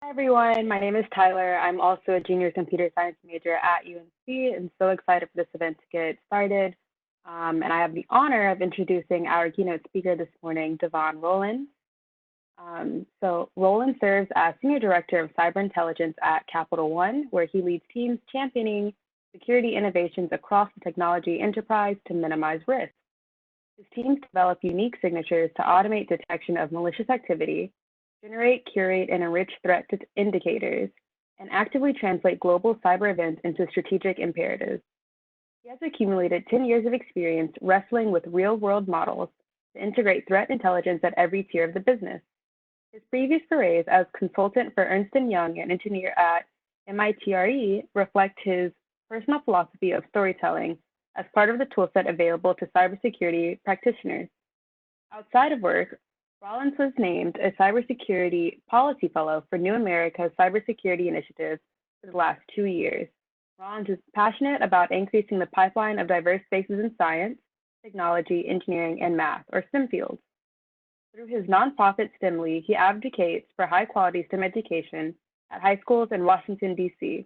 Hi everyone, my name is Tyler. I'm also a junior computer science major at UNC and so excited for this event to get started. And I have the honor of introducing our keynote speaker this morning, Devon Rowland. So Rowland serves as Senior Director of Cyber Intelligence at Capital One, where he leads teams championing security innovations across the technology enterprise to minimize risk. His teams develop unique signatures to automate detection of malicious activity, generate, curate, and enrich threat indicators, and actively translate global cyber events into strategic imperatives. He has accumulated 10 years of experience wrestling with real-world models to integrate threat intelligence at every tier of the business. His previous forays as consultant for Ernst& Young and engineer at MITRE reflect his personal philosophy of storytelling as part of the toolset available to cybersecurity practitioners. Outside of work, Rollins was named a cybersecurity policy fellow for New America's cybersecurity initiative for the last 2 years. Rollins is passionate about increasing the pipeline of diverse spaces in science, technology, engineering, and math, or STEM fields. Through his nonprofit STEM League, he advocates for high-quality STEM education at high schools in Washington, D.C.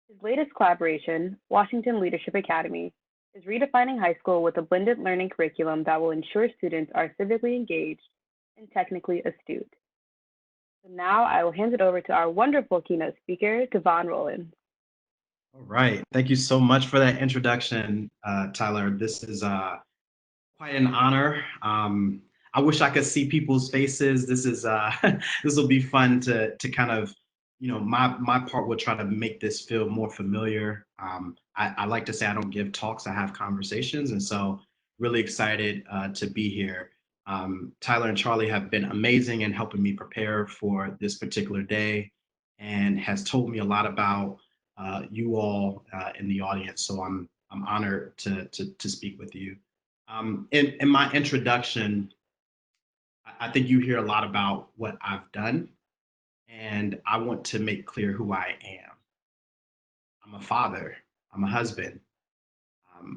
His latest collaboration, Washington Leadership Academy, is redefining high school with a blended learning curriculum that will ensure students are civically engaged and technically astute. So now I will hand it over to our wonderful keynote speaker, Devon Rowland. All right. Thank you so much for that introduction, Tyler. This is quite an honor. I wish I could see people's faces. This is this will be fun to kind of, my part will try to make this feel more familiar. I like to say I don't give talks, I have conversations, and so really excited to be here. Tyler and Charlie have been amazing in helping me prepare for this particular day, and has told me a lot about you all in the audience. So I'm honored to speak with you. In my introduction, I think you hear a lot about what I've done, and I want to make clear who I am. I'm a father, I'm a husband,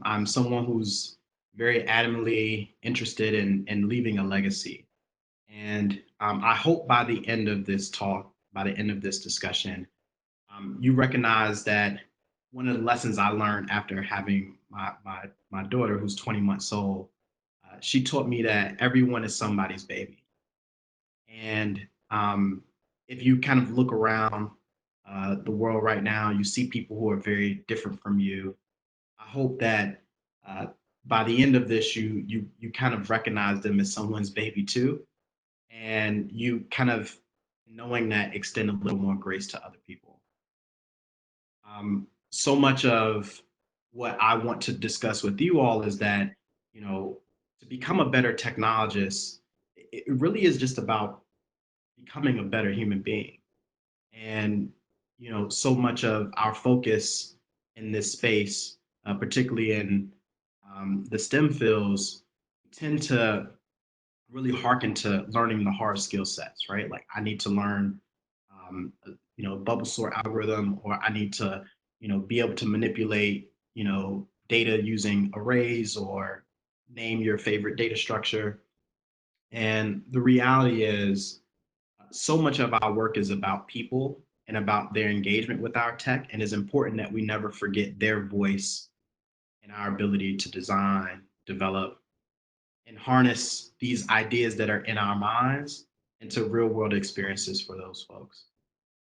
I'm someone who's very adamantly interested in leaving a legacy. And I hope by the end of this talk, by the end of this discussion, you recognize that one of the lessons I learned after having my daughter, who's 20 months old, she taught me that everyone is somebody's baby. And if you kind of look around the world right now, you see people who are very different from you. I hope that uh, by the end of this, you kind of recognize them as someone's baby too, and you kind of knowing that extend a little more grace to other people. So much of what I want to discuss with you all is that, to become a better technologist, it really is just about becoming a better human being. And, so much of our focus in this space, particularly in the STEM fields, tend to really hearken to learning the hard skill sets, right? Like I need to learn, bubble sort algorithm, or I need to, be able to manipulate, data using arrays, or name your favorite data structure. And the reality is, so much of our work is about people and about their engagement with our tech, and it's important that we never forget their voice and our ability to design, develop, and harness these ideas that are in our minds into real world experiences for those folks.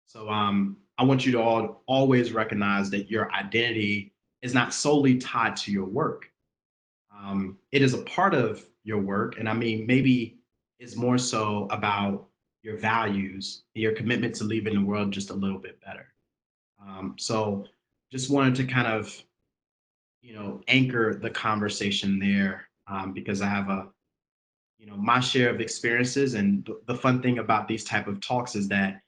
So I want you to all always recognize that your identity is not solely tied to your work. It is a part of your work, and I mean maybe it's more so about your values, your commitment to leaving the world just a little bit better. So just wanted to kind of anchor the conversation there, because I have a my share of experiences. And the fun thing about these type of talks is that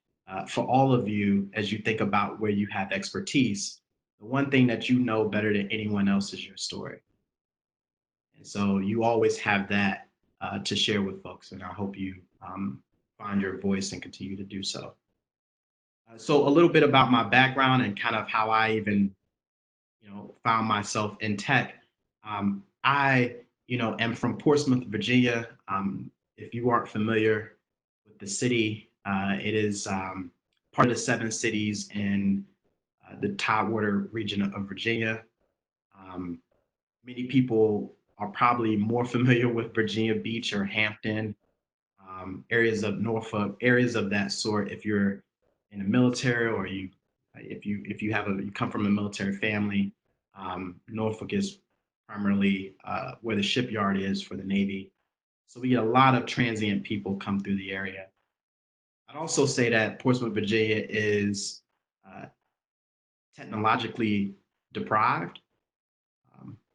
for all of you, as you think about where you have expertise, the one thing that you know better than anyone else is your story. And so you always have that to share with folks, and I hope you find your voice and continue to do so. So a little bit about my background and kind of how I even found myself in tech. I, am from Portsmouth, Virginia. If you aren't familiar with the city, it is part of the 7 cities in the Tidewater region of Virginia. Um, Many people are probably more familiar with Virginia Beach or Hampton, areas of Norfolk, areas of that sort. If you're in the military or you come from a military family, Norfolk is primarily where the shipyard is for the Navy. So we get a lot of transient people come through the area. I'd also say that Portsmouth, Virginia is uh, technologically deprived.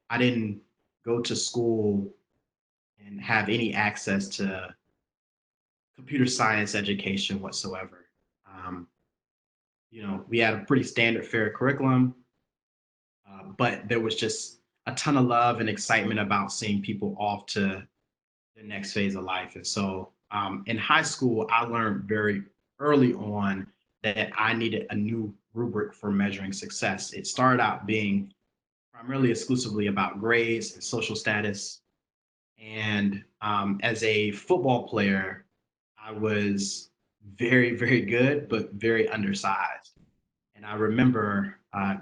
I didn't go to school and have any access to computer science education whatsoever. Um, we had a pretty standard fare curriculum, but there was just a ton of love and excitement about seeing people off to the next phase of life. And so in high school, I learned very early on that I needed a new rubric for measuring success. It started out being primarily exclusively about grades and social status. And as a football player, I was very, very good, but very undersized. And I remember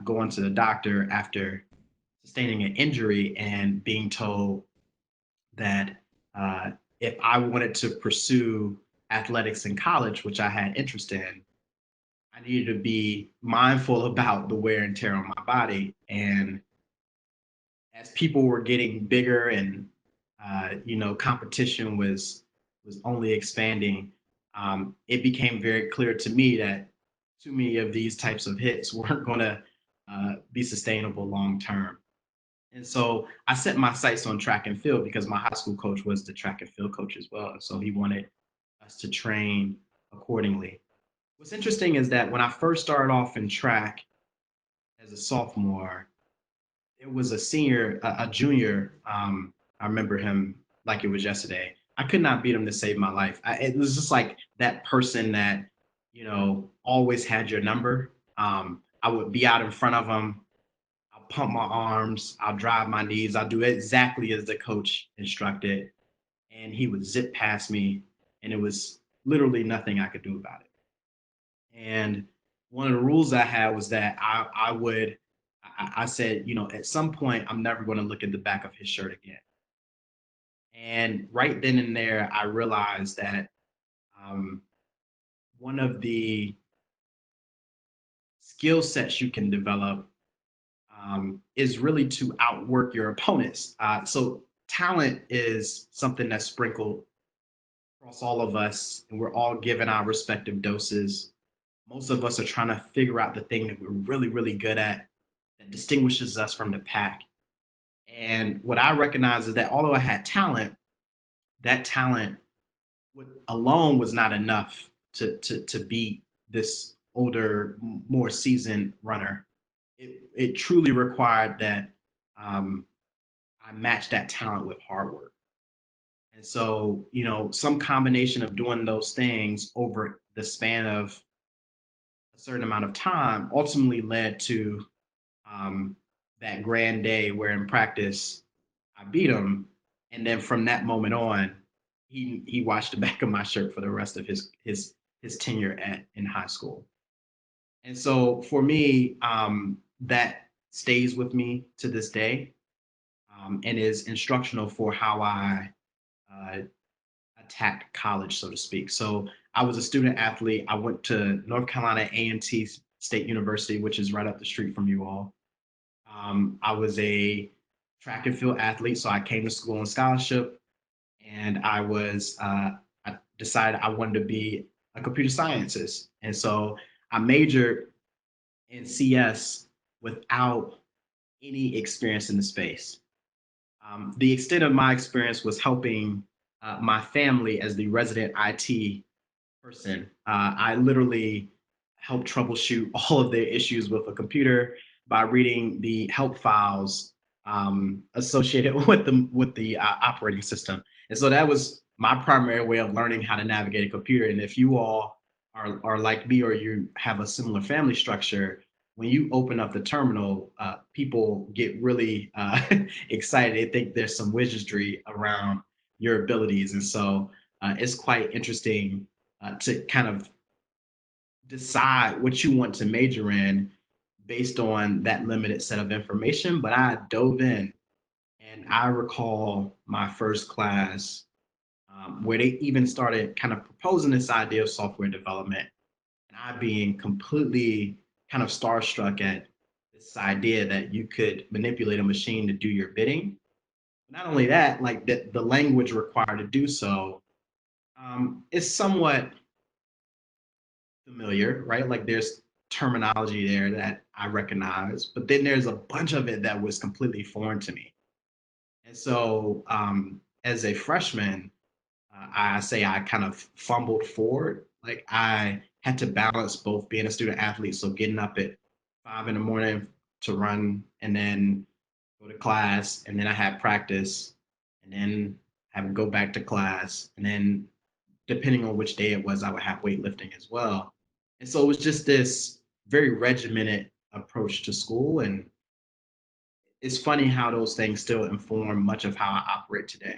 going to the doctor after sustaining an injury and being told that uh, if I wanted to pursue athletics in college, which I had interest in, I needed to be mindful about the wear and tear on my body. And as people were getting bigger and competition was only expanding, it became very clear to me that too many of these types of hits weren't going to be sustainable long term. And so I set my sights on track and field because my high school coach was the track and field coach as well. And so he wanted us to train accordingly. What's interesting is that when I first started off in track as a sophomore, it was a senior, a junior. I remember him like it was yesterday. I could not beat him to save my life. It was just like that person that, always had your number. I would be out in front of him. I'll pump my arms. I'll drive my knees. I'll do exactly as the coach instructed. And he would zip past me. And it was literally nothing I could do about it. And one of the rules I had was that I said, at some point, I'm never going to look at the back of his shirt again. And right then and there, I realized that um, one of the skill sets you can develop is really to outwork your opponents. So talent is something that's sprinkled across all of us, and we're all given our respective doses. Most of us are trying to figure out the thing that we're really, really good at that distinguishes us from the pack. And what I recognize is that although I had talent, that talent alone was not enough to beat this older, more seasoned runner. It truly required that um, I matched that talent with hard work. And so, some combination of doing those things over the span of a certain amount of time ultimately led to um, that grand day where in practice I beat him, and then from that moment on, he watched the back of my shirt for the rest of his tenure at in high school. And so for me, that stays with me to this day, and is instructional for how I uh, attacked college, so to speak. So I was a student athlete. I went to North Carolina A&T State University, which is right up the street from you all. I was a track and field athlete, so I came to school on scholarship, and I decided I wanted to be a computer scientist, and so I majored in CS without any experience in the space. The extent of my experience was helping my family as the resident IT person. I literally help troubleshoot all of their issues with a computer by reading the help files associated with the operating system. And so that was my primary way of learning how to navigate a computer. And if you all are like me or you have a similar family structure, when you open up the terminal, people get really excited. They think there's some wizardry around your abilities. And so it's quite interesting to kind of decide what you want to major in based on that limited set of information. But I dove in, and I recall my first class where they even started kind of proposing this idea of software development, and I being completely kind of starstruck at this idea that you could manipulate a machine to do your bidding. Not only that, like the language required to do so is somewhat familiar, right? Like there's terminology there that I recognize, but then there's a bunch of it that was completely foreign to me. And so, as a freshman, I say I kind of fumbled forward. Like I had to balance both being a student athlete, so getting up at 5 in the morning to run, and then go to class, and then I had practice, and then I would go back to class, and then depending on which day it was, I would have weightlifting as well. And so it was just this very regimented approach to school. And it's funny how those things still inform much of how I operate today.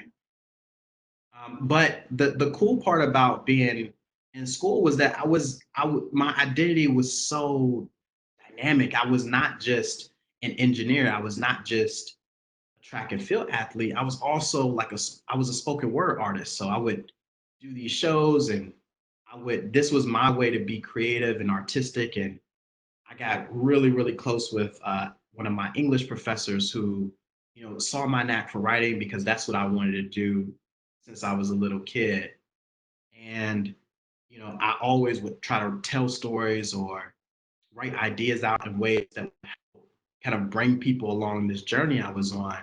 But the cool part about being in school was that my identity was so dynamic. I was not just an engineer. I was not just a track and field athlete. I was also I was a spoken word artist. So I would do these shows, and this was my way to be creative and artistic. And I got really, really close with one of my English professors who, saw my knack for writing because that's what I wanted to do since I was a little kid. And, I always would try to tell stories or write ideas out in ways that kind of bring people along this journey I was on.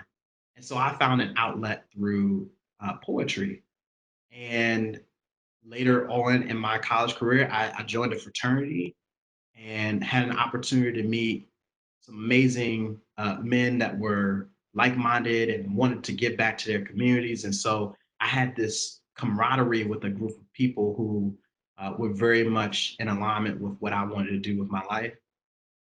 And so I found an outlet through poetry. And later on in my college career, I joined a fraternity and had an opportunity to meet some amazing men that were like-minded and wanted to give back to their communities. And so I had this camaraderie with a group of people who were very much in alignment with what I wanted to do with my life.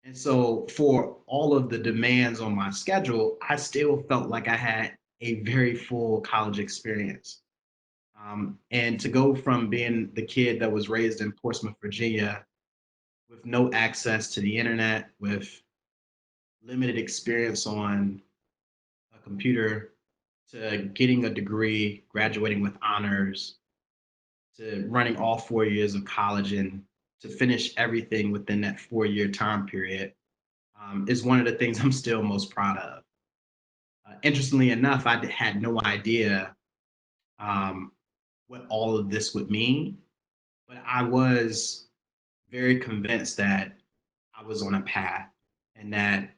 And so for all of the demands on my schedule, I still felt like I had a very full college experience. And to go from being the kid that was raised in Portsmouth, Virginia, with no access to the internet, with limited experience on a computer, to getting a degree, graduating with honors, to running all 4 years of college, and to finish everything within that 4 year time period, is one of the things I'm still most proud of. Interestingly enough, had no idea um, what all of this would mean, but I was very convinced that I was on a path, and that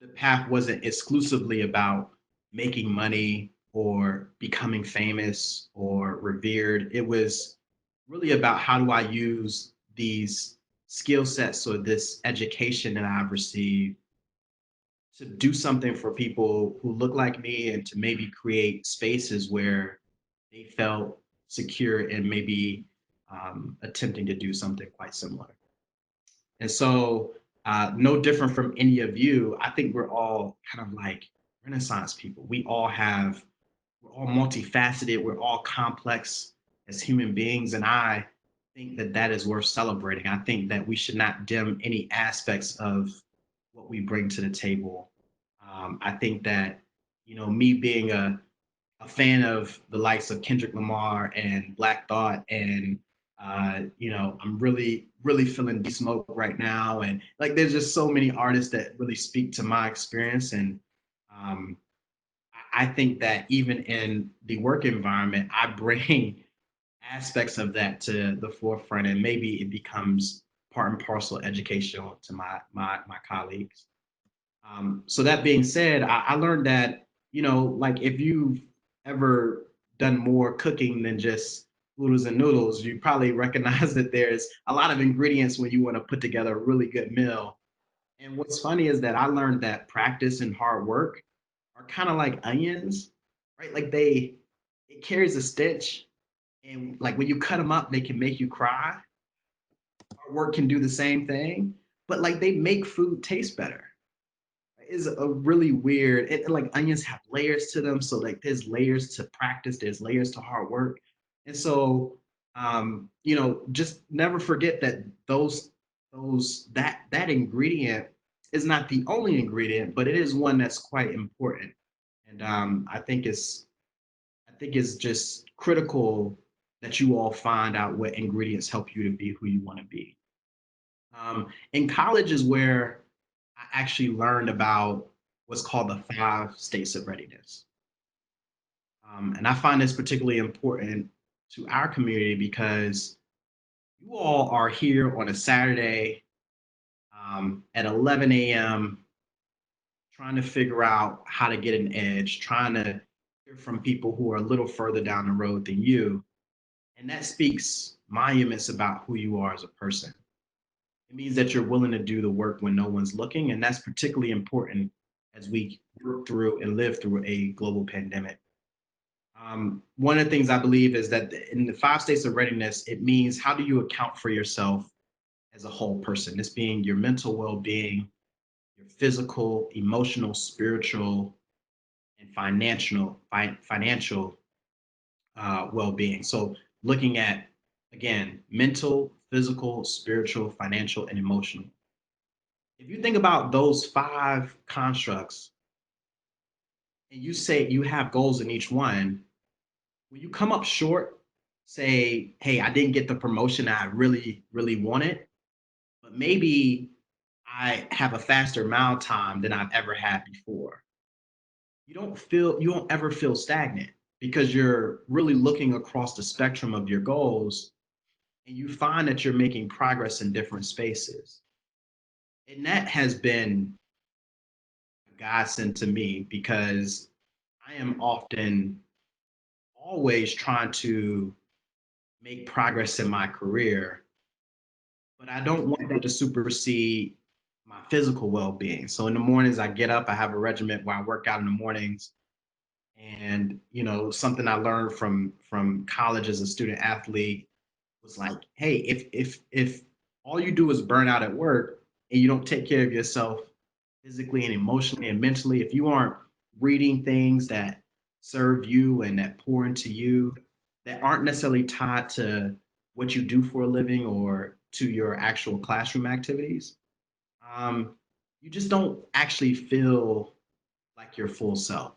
the path wasn't exclusively about making money or becoming famous or revered. It was really about how do I use these skill sets or this education that I've received to do something for people who look like me, and to maybe create spaces where they felt secure and maybe attempting to do something quite similar. And so, no different from any of you, I think we're all kind of like Renaissance people. We're all multifaceted, we're all complex as human beings. And I think that that is worth celebrating. I think that we should not dim any aspects of what we bring to the table. I think that, me being a fan of the likes of Kendrick Lamar and Black Thought, and I'm really, really feeling D Smoke right now, and like there's just so many artists that really speak to my experience. And um, I think that even in the work environment, I bring aspects of that to the forefront, and maybe it becomes part and parcel educational to my colleagues. So that being said, I learned that, like if you've ever done more cooking than just oodles and noodles, you probably recognize that there's a lot of ingredients when you want to put together a really good meal. And what's funny is that I learned that practice and hard work are kind of like onions, right? Like it carries a stench, and like when you cut them up, they can make you cry. Hard work can do the same thing, but like they make food taste better. Is a really weird, like onions have layers to them, so like there's layers to practice, there's layers to hard work. And so Just never forget that that ingredient is not the only ingredient, but it is one that's quite important. And I think it's just critical that you all find out what ingredients help you to be who you want to be. In college is where I actually learned about what's called the 5 states of readiness. And I find this particularly important to our community because you all are here on a Saturday at 11 a.m. trying to figure out how to get an edge, trying to hear from people who are a little further down the road than you. And that speaks monuments about who you are as a person. It means that you're willing to do the work when no one's looking. And that's particularly important as we work through and live through a global pandemic. One of the things I believe is that in the 5 states of readiness, it means how do you account for yourself as a whole person? This being your mental well being, your physical, emotional, spiritual, and financial well being. So, looking at again, mental, physical, spiritual, financial, and emotional. If you think about those 5 constructs and you say you have goals in each one, when you come up short, say, hey, I didn't get the promotion I really, really wanted, but maybe I have a faster mile time than I've ever had before. You don't ever feel stagnant because you're really looking across the spectrum of your goals and you find that you're making progress in different spaces. And that has been a godsend to me because I am often always trying to make progress in my career, but I don't want that to supersede my physical well-being. So in the mornings I get up, I have a regiment where I work out in the mornings. And something I learned from college as a student athlete was like, hey, if all you do is burn out at work and you don't take care of yourself physically and emotionally and mentally, if you aren't reading things that serve you and that pour into you, that aren't necessarily tied to what you do for a living or to your actual classroom activities, um, you just don't actually feel like your full self.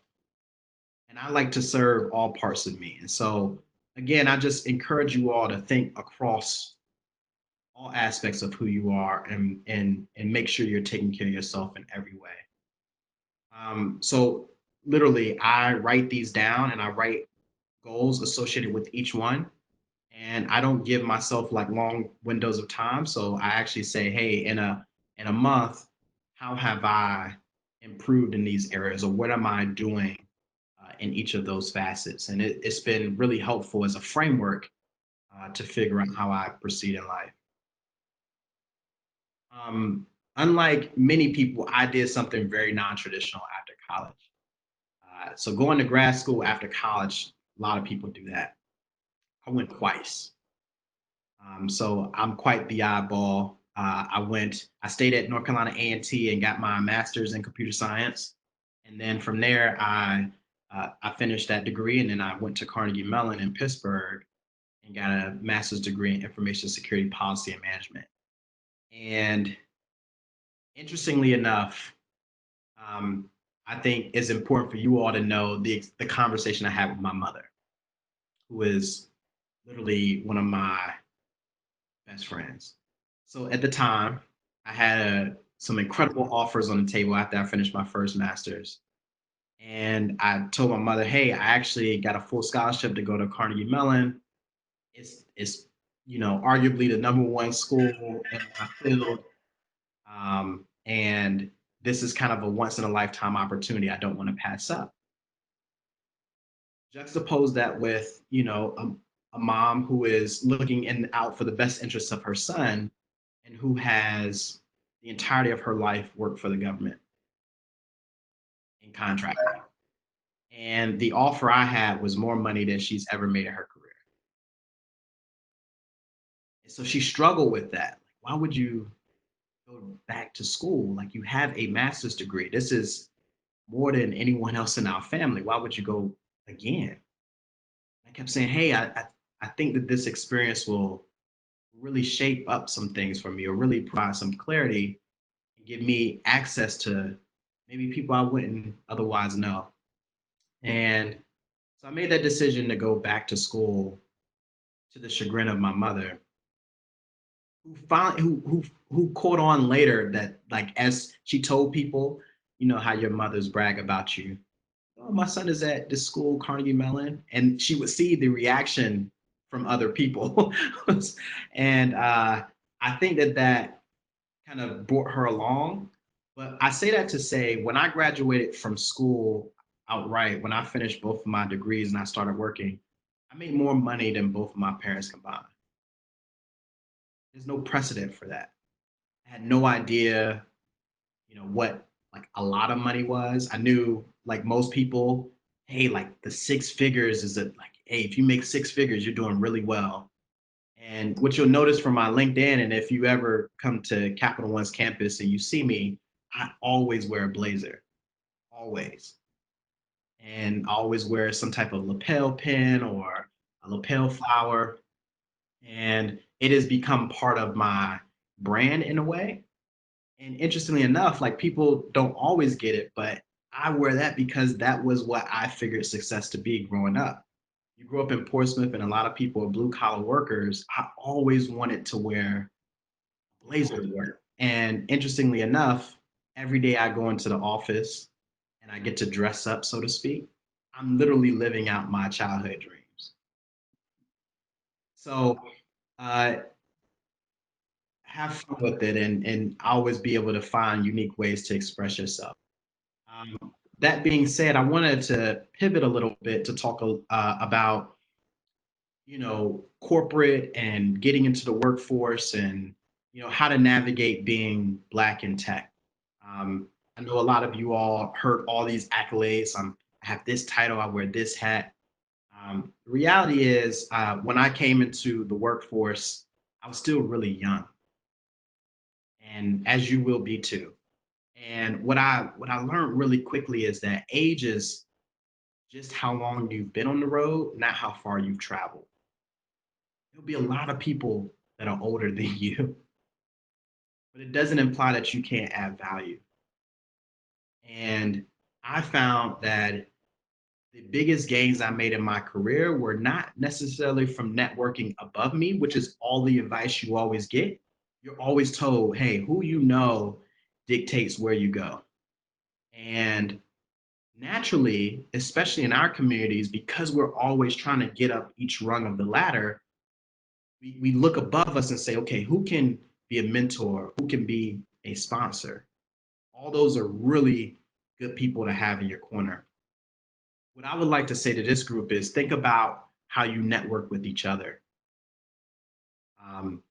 And I like to serve all parts of me. And so, again, I just encourage you all to think across all aspects of who you are and make sure you're taking care of yourself in every way. So literally, I write these down and I write goals associated with each one. And I don't give myself like long windows of time. So I actually say, hey, in a month, how have I improved in these areas, or what am I doing in each of those facets? And it's been really helpful as a framework to figure out how I proceed in life. Um, Unlike many people, I did something very non-traditional after college. So going to grad school after college, a lot of people do that. I went twice. So I'm quite the oddball. I stayed at North Carolina A&T and got my master's in computer science. And then from there, I finished that degree and then I went to Carnegie Mellon in Pittsburgh and got a master's degree in information security policy and management. And interestingly enough, um, I think it's important for you all to know the conversation I had with my mother, who is literally one of my best friends. So at the time, I had some incredible offers on the table after I finished my first master's. And I told my mother, hey, I actually got a full scholarship to go to Carnegie Mellon. It's arguably the number one school in my field. And this is kind of a once in a lifetime opportunity I don't want to pass up. Juxtapose that with, a mom who is looking out for the best interests of her son and who has the entirety of her life worked for the government in contracting. And the offer I had was more money than she's ever made in her career. And so she struggled with that. Like, why would you go back to school? Like, you have a master's degree. This is more than anyone else in our family. Why would you go again? I kept saying, hey, I I think that this experience will really shape up some things for me or really provide some clarity and give me access to maybe people I wouldn't otherwise know. And so I made that decision to go back to school to the chagrin of my mother, who finally who caught on later that, like, as she told people, you know how your mothers brag about you. Oh, my son is at this school, Carnegie Mellon, and she would see the reaction from other people, and I think that that kind of brought her along. But I say that to say, when I graduated from school outright, when I finished both of my degrees and I started working, I made more money than both of my parents combined. There's no precedent for that. I had no idea, what like a lot of money was. I knew, like most people, hey, like the six figures is a like, hey, if you make six figures, you're doing really well. And what you'll notice from my LinkedIn, and if you ever come to Capital One's campus and you see me, I always wear a blazer, always. And I always wear some type of lapel pin or a lapel flower. And it has become part of my brand in a way. And interestingly enough, like people don't always get it, but I wear that because that was what I figured success to be growing up. You grew up in Portsmouth and a lot of people are blue collar workers. I always wanted to wear blazer to work. And interestingly enough, every day I go into the office and I get to dress up, so to speak, I'm literally living out my childhood dreams. So uh, have fun with it and always be able to find unique ways to express yourself. That being said, I wanted to pivot a little bit to talk about, corporate and getting into the workforce and, how to navigate being Black in tech. I know a lot of you all heard all these accolades. I have this title, I wear this hat. The reality is, when I came into the workforce, I was still really young, and as you will be too. And what I learned really quickly is that age is just how long you've been on the road, not how far you've traveled. There'll be a lot of people that are older than you, but it doesn't imply that you can't add value. And I found that the biggest gains I made in my career were not necessarily from networking above me, which is all the advice you always get. You're always told, hey, who you know dictates where you go. And naturally, especially in our communities, because we're always trying to get up each rung of the ladder, we look above us and say, okay, who can be a mentor? Who can be a sponsor? All those are really good people to have in your corner. What I would like to say to this group is think about how you network with each other. Um,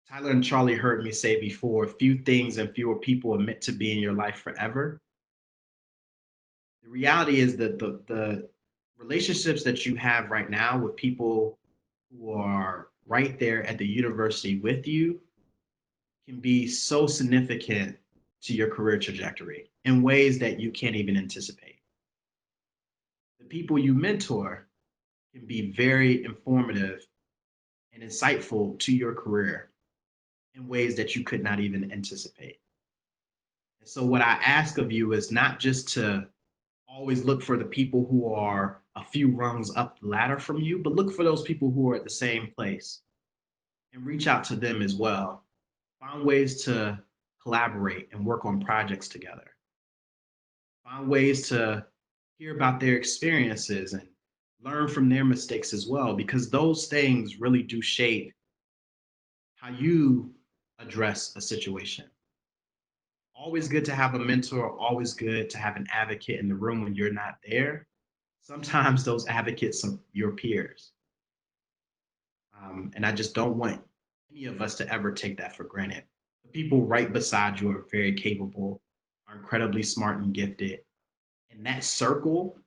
Tyler and Charlie heard me say before, few things and fewer people are meant to be in your life forever. The reality is that the relationships that you have right now with people who are right there at the university with you can be so significant to your career trajectory in ways that you can't even anticipate. The people you mentor can be very informative and insightful to your career in ways that you could not even anticipate. And so, what I ask of you is not just to always look for the people who are a few rungs up the ladder from you, but look for those people who are at the same place and reach out to them as well. Find ways to collaborate and work on projects together. Find ways to hear about their experiences and learn from their mistakes as well, because those things really do shape how you address a situation. Always good to have a mentor, always good to have an advocate in the room when you're not there. Sometimes those advocates are your peers. And I just don't want any of us to ever take that for granted. The people right beside you are very capable, are incredibly smart and gifted. And that circle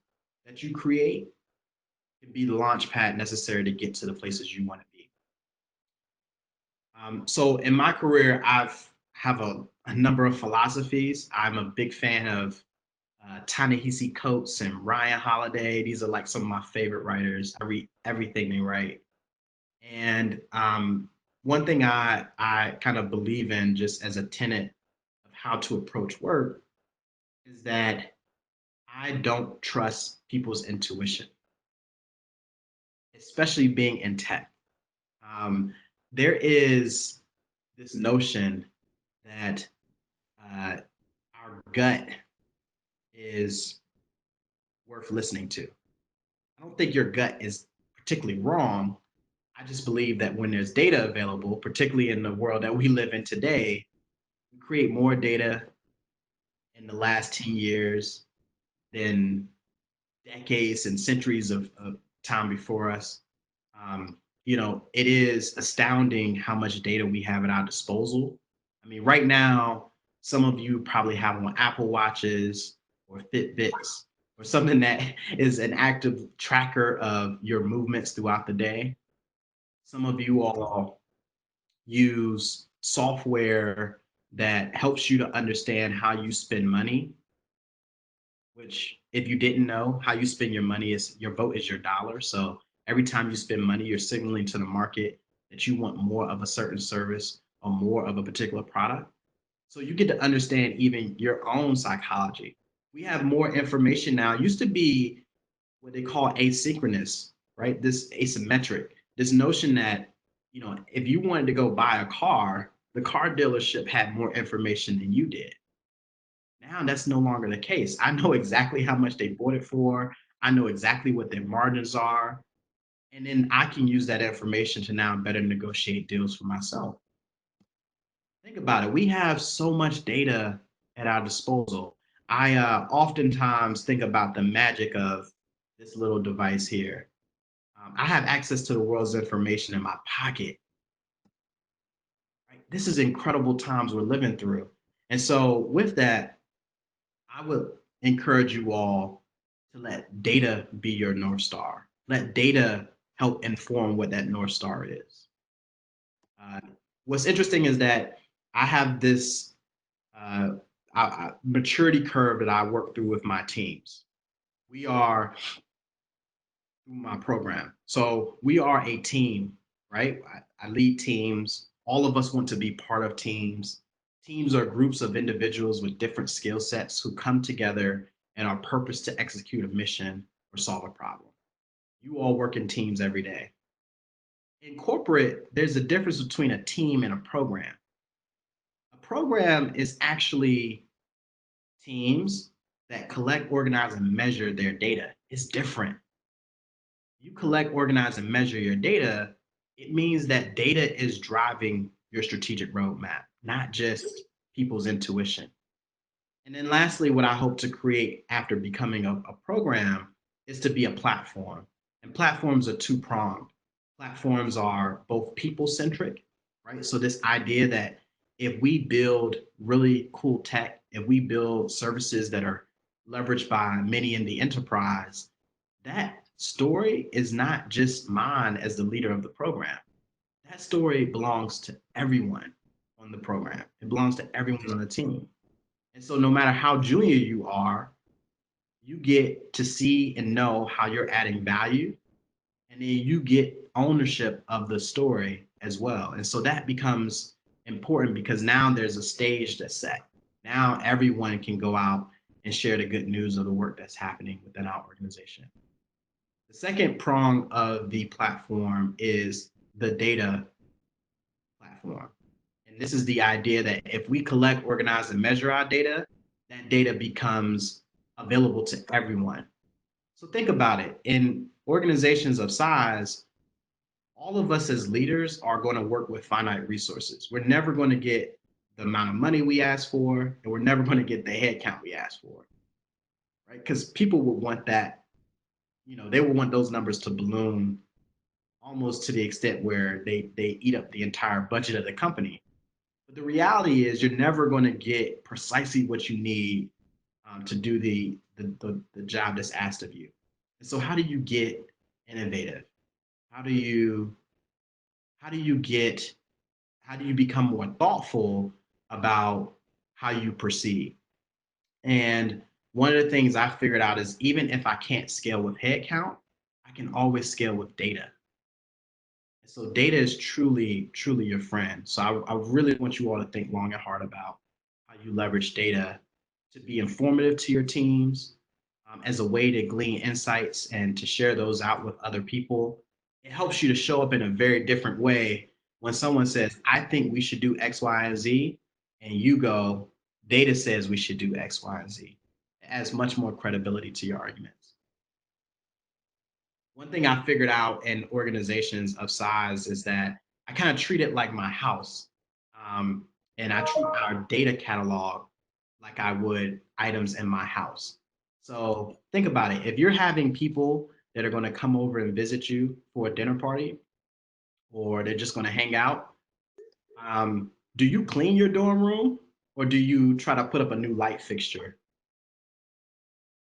that you create can be the launch pad necessary to get to the places you want to be. So in my career, I've have a number of philosophies. I'm a big fan of Ta-Nehisi Coates and Ryan Holiday. These are like some of my favorite writers. I read everything they write. And one thing I kind of believe in just as a tenet of how to approach work is that I don't trust people's intuition, especially being in tech. Um, there is this notion that uh, our gut is worth listening to. I don't think your gut is particularly wrong. I just believe that when there's data available, particularly in the world that we live in today, we create more data in the last 10 years than decades and centuries of time before us. Um, it is astounding how much data we have at our disposal. I mean, right now, some of you probably have on Apple Watches or Fitbits or something that is an active tracker of your movements throughout the day. Some of you all use software that helps you to understand how you spend money, which if you didn't know, how you spend your money is your vote is your dollar. So every time you spend money, you're signaling to the market that you want more of a certain service or more of a particular product. So you get to understand even your own psychology. We have more information now. It used to be what they call asynchronous, right? This asymmetric, this notion that, if you wanted to go buy a car, the car dealership had more information than you did. Now that's no longer the case. I know exactly how much they bought it for. I know exactly what their margins are. And then I can use that information to now better negotiate deals for myself. Think about it. We have so much data at our disposal. I oftentimes think about the magic of this little device here. I have access to the world's information in my pocket. Right? This is incredible times we're living through. And so, with that, I would encourage you all to let data be your North Star. Let data help inform what that North Star is. Uh, what's interesting is that I have this uh, maturity curve that I work through with my teams. We are through my program. So we are a team, right? I lead teams. All of us want to be part of teams. Teams are groups of individuals with different skill sets who come together and are purposed to execute a mission or solve a problem. You all work in teams every day. In corporate, there's a difference between a team and a program. A program is actually teams that collect, organize, and measure their data. It's different. You collect, organize, and measure your data, it means that data is driving your strategic roadmap, not just people's intuition. And then lastly, what I hope to create after becoming a program is to be a platform. And platforms are two-pronged. Platforms are both people-centric, right? So this idea that if we build really cool tech, if we build services that are leveraged by many in the enterprise, that story is not just mine as the leader of the program. That story belongs to everyone on the program. It belongs to everyone on the team. And so no matter how junior you are, you get to see and know how you're adding value. And then you get ownership of the story as well. And so that becomes important because now there's a stage that's set. Now everyone can go out and share the good news of the work that's happening within our organization. The second prong of the platform is the data platform. And this is the idea that if we collect, organize, and measure our data, that data becomes available to everyone. So think about it. In organizations of size, all of us as leaders are going to work with finite resources. We're never going to get the amount of money we ask for, and we're never going to get the head count we ask for, right? Because people would want that, they would want those numbers to balloon almost to the extent where they eat up the entire budget of the company. But the reality is you're never going to get precisely what you need to do the job that's asked of you. And so how do you get innovative? How do you how do you get how do you become more thoughtful about how you proceed? And one of the things I figured out is even if I can't scale with headcount, I can always scale with data. So data is truly, truly your friend. So I really want you all to think long and hard about how you leverage data to be informative to your teams, as a way to glean insights and to share those out with other people. It helps you to show up in a very different way when someone says, I think we should do X, Y, and Z, and you go, data says we should do X, Y, and Z. It adds much more credibility to your arguments. One thing I figured out in organizations of size is that I kind of treat it like my house. Um, and I treat our data catalog like I would items in my house. So think about it. If you're having people that are going to come over and visit you for a dinner party, or they're just going to hang out, do you clean your dorm room or do you try to put up a new light fixture?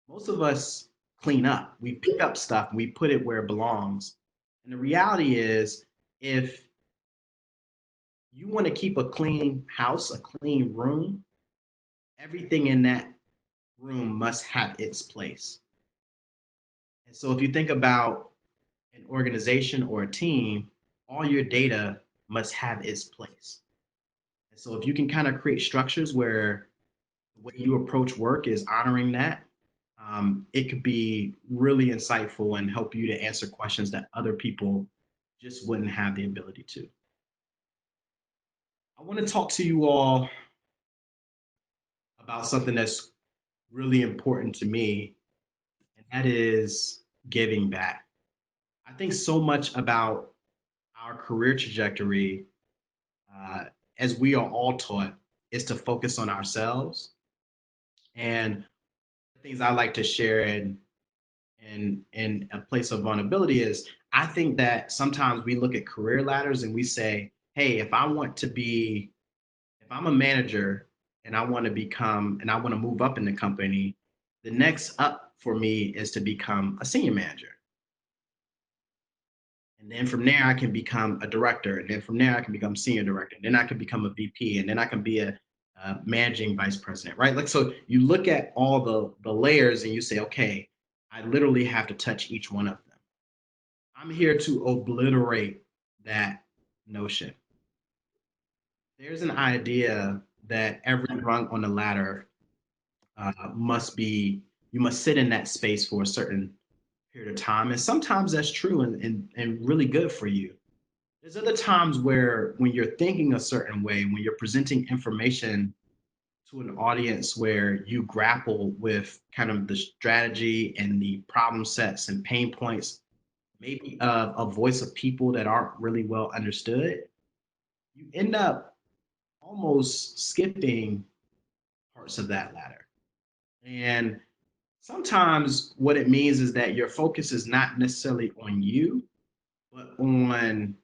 Most of us clean up. We pick up stuff and we put it where it belongs. And the reality is, if you want to keep a clean house, a clean room, everything in that room must have its place. And so if you think about an organization or a team, all your data must have its place. And so if you can kind of create structures where the way you approach work is honoring that, it could be really insightful and help you to answer questions that other people just wouldn't have the ability to. I want to talk to you all about something that's really important to me, and that is giving back. I think so much about our career trajectory, uh, as we are all taught, is to focus on ourselves. And the things I like to share in a place of vulnerability is I think that sometimes we look at career ladders and we say, hey, if I'm a manager and I want to move up in the company, the next up for me is to become a senior manager. And then from there, I can become a director. And then from there, I can become senior director. And then I can become a VP. And then I can be a managing vice president, right? Like, so you look at all the layers and you say, okay, I literally have to touch each one of them. I'm here to obliterate that notion. There's an idea that every rung on the ladder you must sit in that space for a certain period of time. And sometimes that's true and really good for you. There's other times where when you're thinking a certain way, when you're presenting information to an audience where you grapple with kind of the strategy and the problem sets and pain points, maybe a voice of people that aren't really well understood, you end up almost skipping parts of that ladder. And sometimes what it means is that your focus is not necessarily on you, but on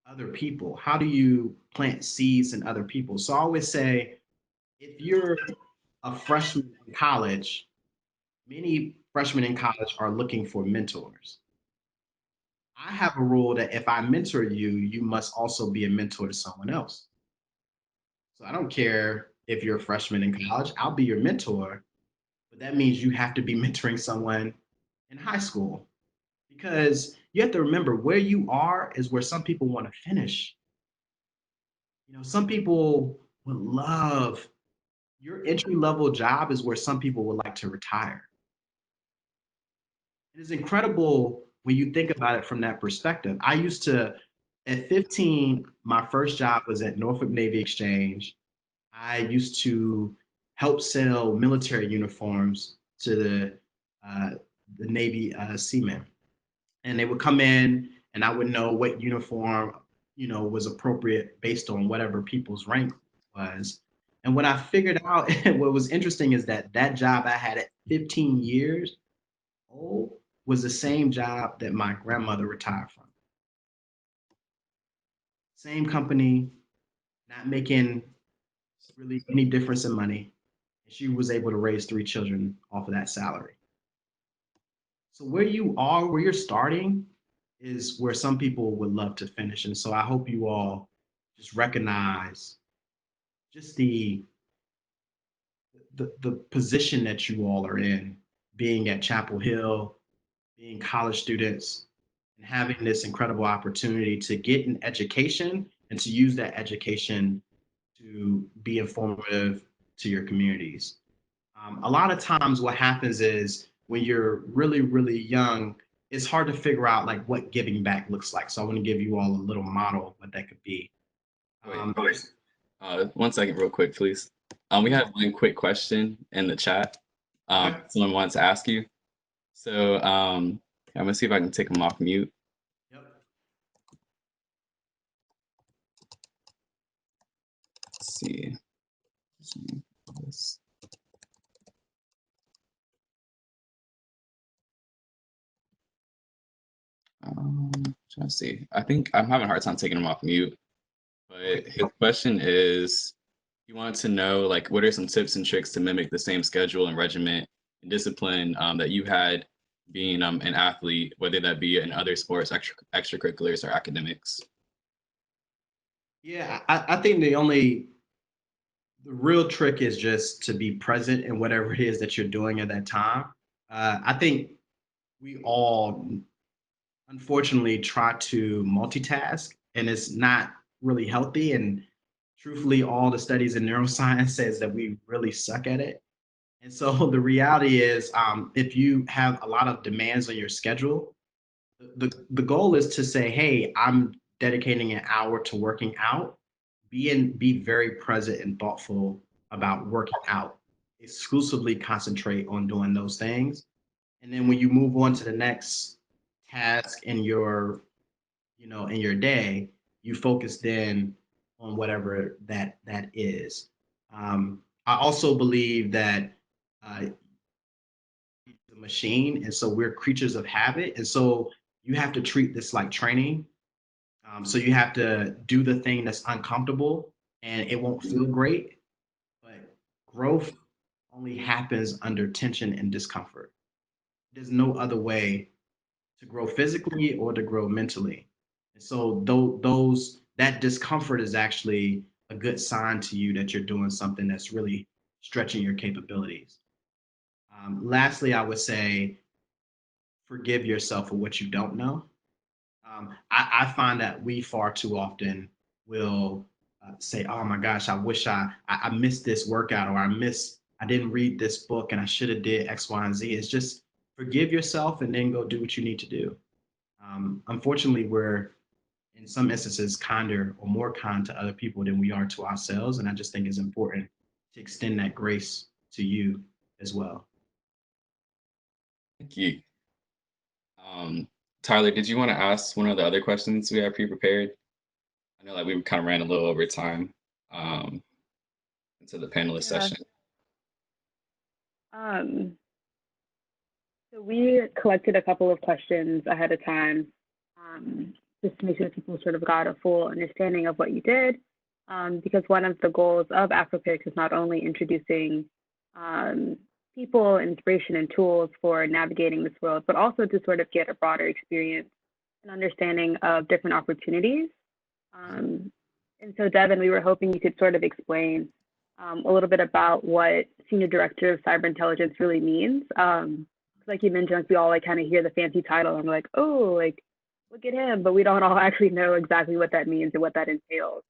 other people. How do you plant seeds in other people? So I always say, if you're a freshman in college, many freshmen in college are looking for mentors. I have a rule that if I mentor you, you must also be a mentor to someone else. So I don't care if you're a freshman in college, I'll be your mentor, but that means you have to be mentoring someone in high school, because you have to remember where you are is where some people want to finish. You know, some people would love your entry level job is where some people would like to retire. It is incredible when you think about it from that perspective. I used to, at 15, my first job was at Norfolk Navy Exchange. I used to help sell military uniforms to uh, the Navy seamen. And they would come in and I would know what uniform, was appropriate based on whatever people's rank was. And what I figured out, what was interesting is that that job I had at 15 years old was the same job that my grandmother retired from. Same company, not making really any difference in money. And she was able to raise three children off of that salary. So where you are, where you're starting, is where some people would love to finish. And so I hope you all just recognize just the position that you all are in, being at Chapel Hill, being college students, and having this incredible opportunity to get an education and to use that education to be informative to your communities. A lot of times, what happens is when you're really, really young, it's hard to figure out like what giving back looks like. So I want to give you all a little model of what that could be. Wait, Um, 1 second, real quick, please. We have one quick question in the chat. okay. Someone wants to ask you. So I'm gonna see if I can take them off mute. Yep. Let's see. This. Trying to see. I think I'm having a hard time taking him off mute. But Okay. his question is, he wanted to know, like, what are some tips and tricks to mimic the same schedule and regiment and discipline that you had being an athlete, whether that be in other sports, extracurriculars, or academics? Yeah, I think the real trick is just to be present in whatever it is that you're doing at that time. I think we all unfortunately try to multitask, and it's not really healthy. And truthfully, all the studies in neuroscience says that we really suck at it. And so the reality is, if you have a lot of demands on your schedule, the goal is to say, hey, I'm dedicating an hour to working out. Be very present and thoughtful about working out. Exclusively concentrate on doing those things. And then when you move on to the next task in your, in your day, you focus then on whatever that is. I also believe that the machine, and so we're creatures of habit, and so you have to treat this like training. So you have to do the thing that's uncomfortable, and it won't feel great, but growth only happens under tension and discomfort. There's no other way to grow physically or to grow mentally. And so that discomfort is actually a good sign to you that you're doing something that's really stretching your capabilities. Lastly, I would say forgive yourself for what you don't know. I find that we far too often will say, "Oh my gosh, I wish I missed this workout, or I didn't read this book, and I should have did X, Y, and Z." It's just forgive yourself and then go do what you need to do. Unfortunately, we're in some instances kinder or more kind to other people than we are to ourselves, and I just think it's important to extend that grace to you as well. Thank you. Tyler, did you want to ask one of the other questions we have pre-prepared? I know that we kind of ran a little over time into the panelist Yeah. session. So we collected a couple of questions ahead of time, just to make sure people sort of got a full understanding of what you did. Because one of the goals of AfroPix is not only introducing people, inspiration, and tools for navigating this world, but also to sort of get a broader experience and understanding of different opportunities. And so, Devon, we were hoping you could sort of explain a little bit about what Senior Director of Cyber Intelligence really means. Like you mentioned, we all like kind of hear the fancy title and we're like, oh, like look at him, but we don't all actually know exactly what that means and what that entails.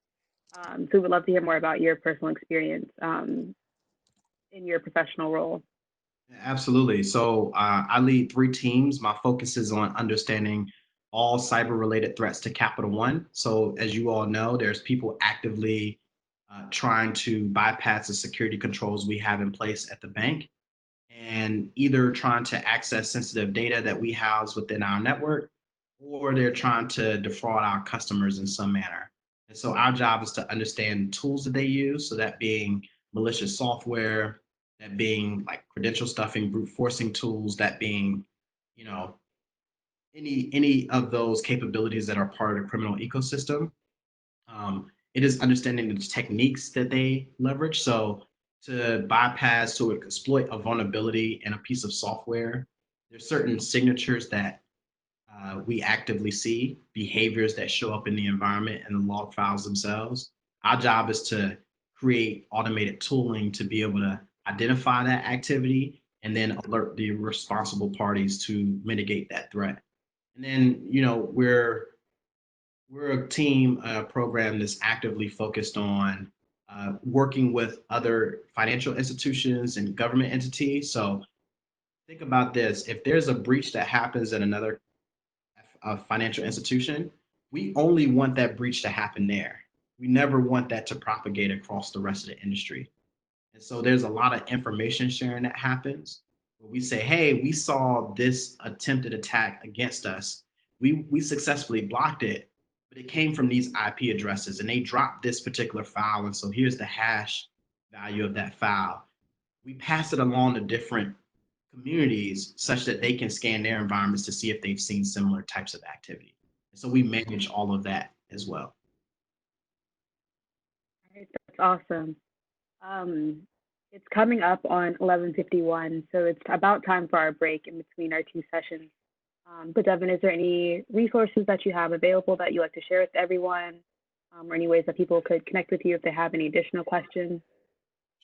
So we'd love to hear more about your personal experience in your professional role. Absolutely. So I lead 3 teams. My focus is on understanding all cyber-related threats to Capital One. So as you all know, there's people actively trying to bypass the security controls we have in place at the bank, and either trying to access sensitive data that we house within our network, or they're trying to defraud our customers in some manner. And so our job is to understand tools that they use, so that being malicious software, that being like credential stuffing, brute forcing tools, that being, you know, any of those capabilities that are part of the criminal ecosystem. It is understanding the techniques that they leverage. So to bypass, to exploit a vulnerability in a piece of software, there's certain signatures that we actively see, behaviors that show up in the environment and the log files themselves. Our job is to create automated tooling to be able to identify that activity, and then alert the responsible parties to mitigate that threat. And then, we're a team, a program that's actively focused on working with other financial institutions and government entities. So think about this: if there's a breach that happens at another financial institution, we only want that breach to happen there. We never want that to propagate across the rest of the industry. And so there's a lot of information sharing that happens. Where we say, hey, we saw this attempted attack against us. We successfully blocked it, but it came from these IP addresses and they dropped this particular file. And so here's the hash value of that file. We pass it along to different communities such that they can scan their environments to see if they've seen similar types of activity. And so we manage all of that as well. All right, that's awesome. It's coming up on 11:51, so it's about time for our break in between our two sessions. But Devon, is there any resources that you have available that you'd like to share with everyone, or any ways that people could connect with you if they have any additional questions?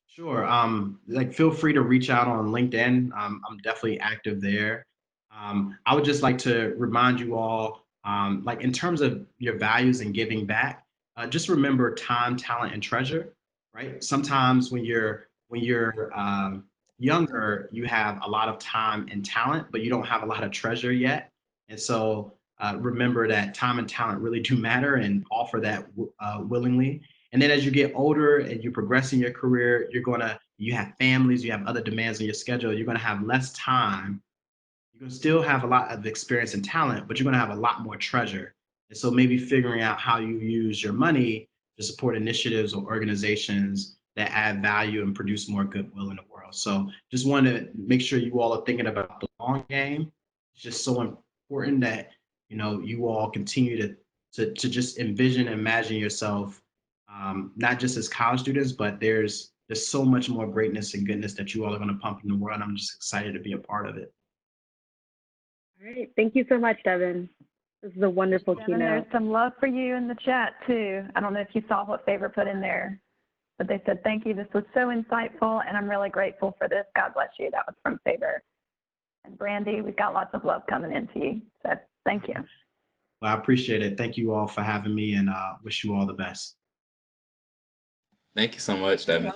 Sure. Like feel free to reach out on LinkedIn. I'm definitely active there. I would just like to remind you all, like in terms of your values and giving back, just remember time, talent, and treasure. Right. Sometimes when you're younger, you have a lot of time and talent, but you don't have a lot of treasure yet. And so remember that time and talent really do matter, and offer that willingly. And then as you get older and you progress in your career, you have families, you have other demands on your schedule, you're gonna have less time. You're gonna still have a lot of experience and talent, but you're gonna have a lot more treasure. And so maybe figuring out how you use your money to support initiatives or organizations that add value and produce more goodwill in the world. So just want to make sure you all are thinking about the long game. It's just so important that you all continue to just envision and imagine yourself, not just as college students, but there's so much more greatness and goodness that you all are going to pump in the world. I'm just excited to be a part of it. All right, thank you so much, Devon. This is a wonderful Devon, keynote. there's some love for you in the chat too. I don't know if you saw what Favor put in there, but they said, thank you. This was so insightful and I'm really grateful for this. God bless you. That was from Favor. And Brandy, we've got lots of love coming into you. So thank you. Well, I appreciate it. Thank you all for having me, and wish you all the best. Thank you so much, Devon.